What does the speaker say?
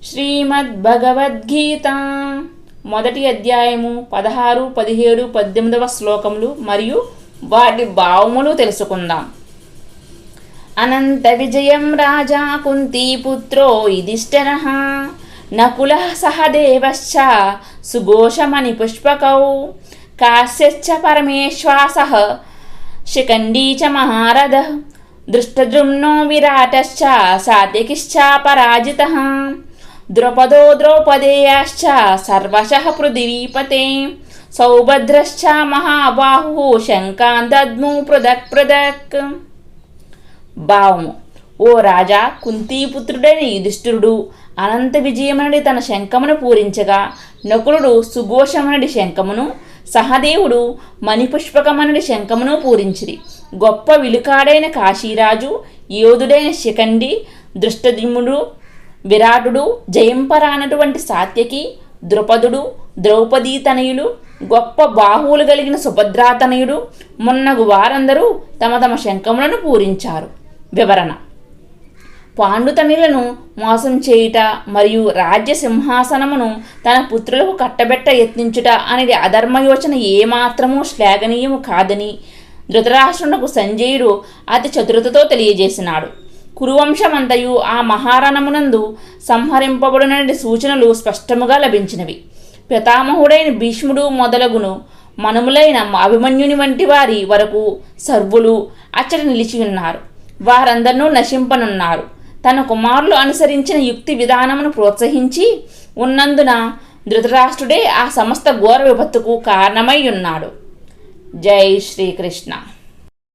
శ్రీమద్భగవద్గీత మొదటి అధ్యాయము 16, 17, 18వ శ్లోకములు మరియు వాటి భావములు తెలుసుకుందాం. అనంత విజయం రాజా కుంతీపుత్రో యుధిష్ఠిరః నకులః సహదేవశ్చ సుఘోషమణి పుష్పకౌ కాశ్యశ్చ పరమేశ్వాసః శిఖండీ చ మహారథః దృష్టద్యుమ్నో విరాటశ్చ సాత్యకిశ్చ పరాజితః ద్రౌపదో ద్రౌపదేయాశ్చ సర్వశః పృథివీపతే సౌభద్రశ్చ మహాబాహుః శంఖాన్ దద్ము పృథక్ పృథక్. భావము: ఓ రాజా, కుంతీపుత్రుడైన యుధిష్ఠిరుడు అనంత విజయమనుడి తన శంఖమును పూరించగా, నకులుడు సుఘోషమనుడి శంఖమును, సహదేవుడు మణిపుష్పకమనుడి శంఖమును పూరించిరి. గొప్ప విలుకాడైన కాశీరాజు, యోధుడైన శిఖండి, దృష్టద్యుమ్నుడు, విరాటుడు, జయంపరానటువంటి సాత్యకి, ద్రుపదుడు, ద్రౌపదీ తనయులు, గొప్ప బాహువులు కలిగిన సుభద్రాతనయుడు మున్నగు వారందరూ తమ తమ శంఖములను పూరించారు. వివరణ: పాండుతనయులను మోసం చేయుట మరియు రాజ్య సింహాసనమును తన పుత్రులకు కట్టబెట్ట యత్నించుట అనేది అధర్మయోచన ఏమాత్రమూ శ్లాఘనీయము కాదని ధృతరాష్ట్రునకు సంజయుడు అతి చతురతతో తెలియజేసినాడు. కురువంశమంతయు ఆ మహారణమునందు సంహరింపబడినటువంటి సూచనలు స్పష్టముగా లభించినవి. పితామహుడైన భీష్ముడు మొదలగును మనుములైన అభిమన్యుని వంటి వారి వరకు సర్వులు అచ్చట నిలిచి ఉన్నారు. వారందరినూ నశింపనున్నారు. తన కుమారులు అనుసరించిన యుక్తి విధానమును ప్రోత్సహించి ఉన్నందున ధృతరాష్ట్రుడే ఆ సమస్త ఘోర విపత్తుకు కారణమై ఉన్నాడు. జై శ్రీకృష్ణ.